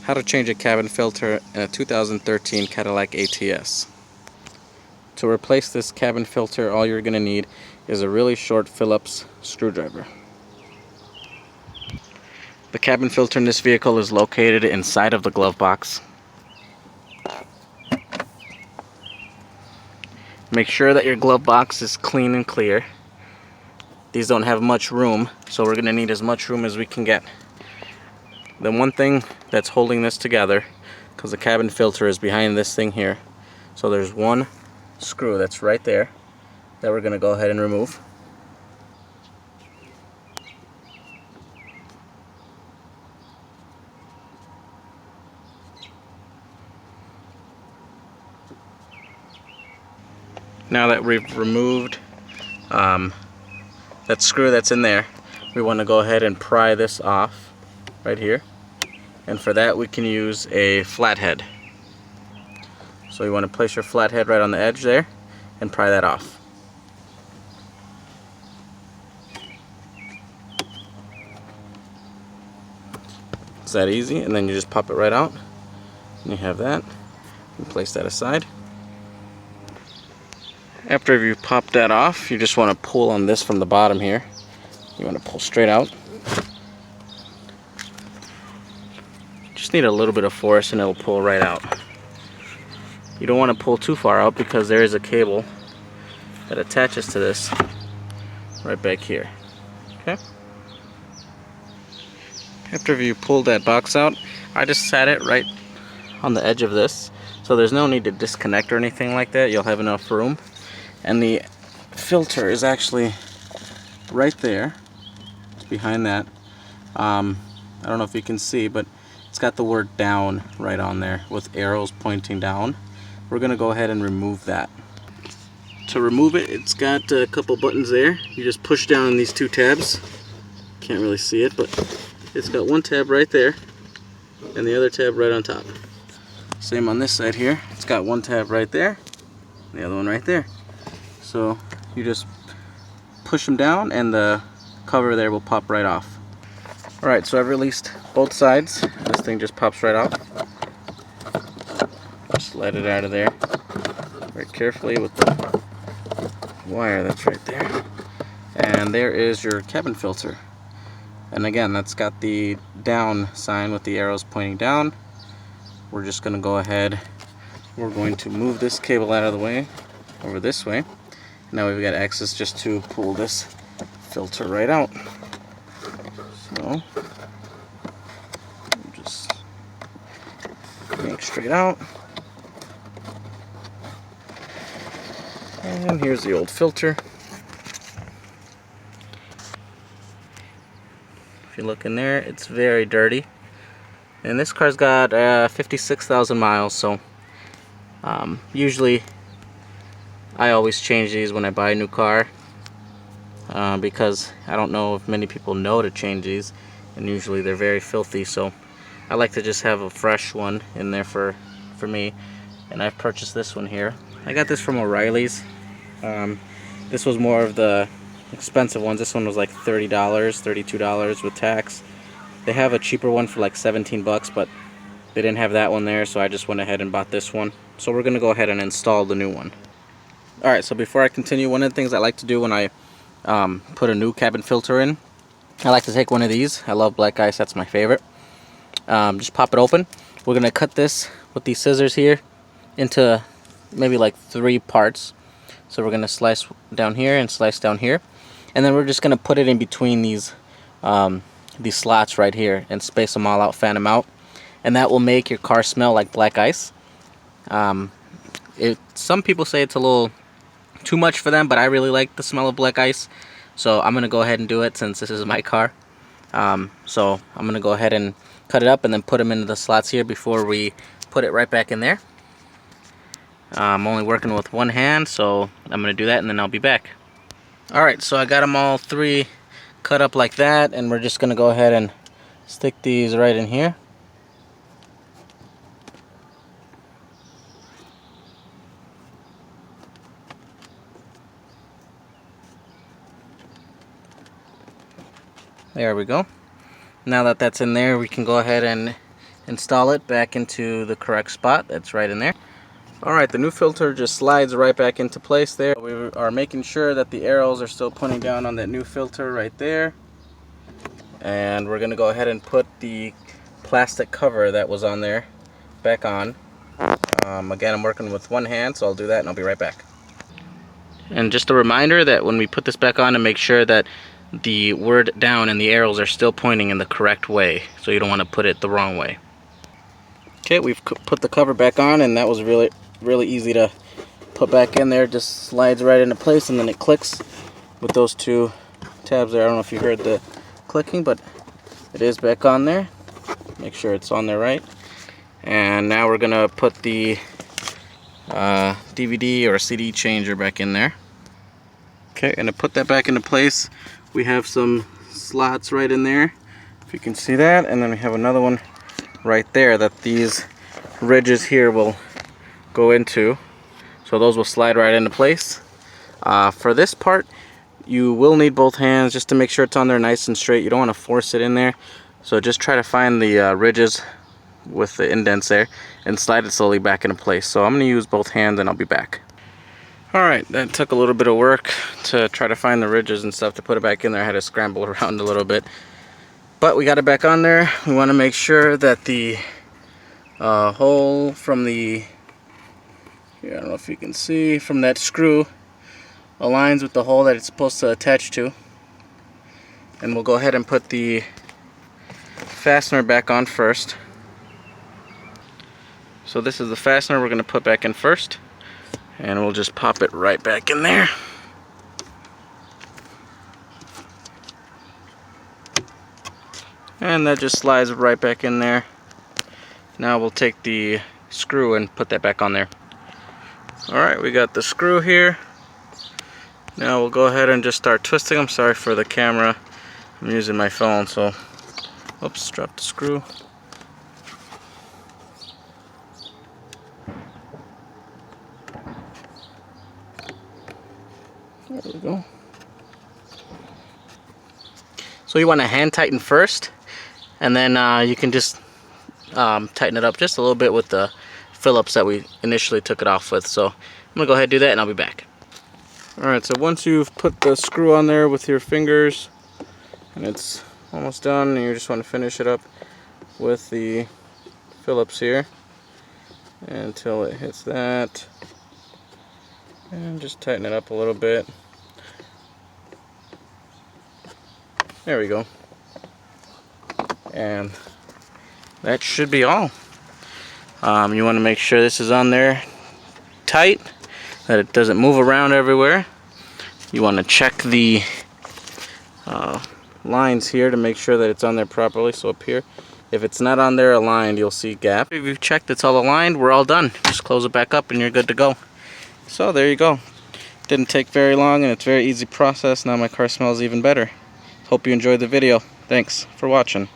How to change a cabin filter in a 2013 Cadillac ATS. To replace this cabin filter, all you're going to need is a really short Phillips screwdriver. The cabin filter in this vehicle is located inside of the glove box. Make sure that your glove box is clean and clear. These don't have much room, so we're going to need as much room as we can get. The one thing that's holding this together, because the cabin filter is behind this thing here, so there's one screw that's right there that we're going to go ahead and remove. Now that we've removed that screw that's in there, we want to go ahead and pry this off right here. And for that we can use a flathead. So you want to place your flathead right on the edge there and pry that off. It's that easy, and then you just pop it right out. And you have that. And place that aside. After you've popped that off, you just want to pull on this from the bottom here. You want to pull straight out. Just need a little bit of force and it'll pull right out. You don't want to pull too far out because there is a cable that attaches to this right back here. Okay? After you pulled that box out, I just sat it right on the edge of this, so there's no need to disconnect or anything like that. You'll have enough room. And the filter is actually right there. It's behind that. I don't know if you can see, but it's got the word down right on there with arrows pointing down. We're going to go ahead and remove that. To remove it, it's got a couple buttons there. You just push down on these two tabs. Can't really see it, but it's got one tab right there and the other tab right on top. Same on this side here. It's got one tab right there, the other one right there. So you just push them down and the cover there will pop right off. Alright, so I've released both sides. This thing just pops right out. Slide it out of there very carefully with the wire that's right there. And there is your cabin filter. And again, that's got the down sign with the arrows pointing down. We're just going to go ahead. We're going to move this cable out of the way over this way. Now we've got access just to pull this filter right out. So just yank straight out. And here's the old filter. If you look in there, it's very dirty. And this car's got 56,000 miles, so usually I always change these when I buy a new car because I don't know if many people know to change these, and usually they're very filthy, so I like to just have a fresh one in there for me. And I've purchased this one here. I got this from O'Reilly's. This was more of the expensive ones. This one was like $30, $32 with tax. They have a cheaper one for like 17 bucks, but they didn't have that one there, so I just went ahead and bought this one. So we're going to go ahead and install the new one. Alright, so before I continue, one of the things I like to do when I put a new cabin filter in, I like to take one of these. I love black ice, that's my favorite. Just pop it open. We're going to cut this with these scissors here into maybe like 3 parts. So we're going to slice down here and slice down here. And then we're just going to put it in between these slots right here and space them all out, fan them out. And that will make your car smell like black ice. Some people say it's a little too much for them, but I really like the smell of black ice. So I'm going to go ahead and do it since this is my car. So I'm going to go ahead and cut it up and then put them into the slots here before we put it right back in there. I'm only working with one hand, so I'm going to do that and then I'll be back. Alright, so I got them all 3 cut up like that, and we're just going to go ahead and stick these right in here. There we go. Now that that's in there, we can go ahead and install it back into the correct spot. That's right in there. Alright, the new filter just slides right back into place there. We are making sure that the arrows are still pointing down on that new filter right there. And we're going to go ahead and put the plastic cover that was on there back on. Again, I'm working with one hand, so I'll do that and I'll be right back. And just a reminder that when we put this back on, to make sure that the word down and the arrows are still pointing in the correct way, so you don't want to put it the wrong way. Okay, we've put the cover back on, and that was really easy to put back in there. Just slides right into place, and then it clicks with those two tabs there. I don't know if you heard the clicking, but it is back on there. Make sure it's on there right. And now we're gonna put the DVD or CD changer back in there. Okay, and to put that back into place, we have some slots right in there, if you can see that, and then we have another one right there that these ridges here will go into, so those will slide right into place. For this part, you will need both hands just to make sure it's on there nice and straight. You don't want to force it in there, so just try to find the ridges with the indents there and slide it slowly back into place. So I'm going to use both hands and I'll be back. Alright, that took a little bit of work to try to find the ridges and stuff to put it back in there. I had to scramble around a little bit, but we got it back on there. We want to make sure that the hole from the, here, I don't know if you can see, from that screw aligns with the hole that it's supposed to attach to. And we'll go ahead and put the fastener back on first. So this is the fastener we're going to put back in first, and we'll just pop it right back in there. And that just slides right back in there. Now we'll take the screw and put that back on there. Alright, we got the screw here. Now we'll go ahead and just start twisting. I'm sorry for the camera. I'm using my phone, so oops, dropped the screw. There we go. So you want to hand tighten first, and then you can just tighten it up just a little bit with the Phillips that we initially took it off with. So I'm gonna go ahead and do that, and I'll be back. Alright, so once you've put the screw on there with your fingers and it's almost done, and you just want to finish it up with the Phillips here until it hits that, and just tighten it up a little bit. There we go. And that should be all. You want to make sure this is on there tight, that it doesn't move around everywhere. You want to check the lines here to make sure that it's on there properly. So up here, if it's not on there aligned, you'll see gap. If you've checked it's all aligned, we're all done. Just close it back up and you're good to go. So there you go. Didn't take very long, and it's a very easy process. Now my car smells even better. Hope you enjoyed the video. Thanks for watching.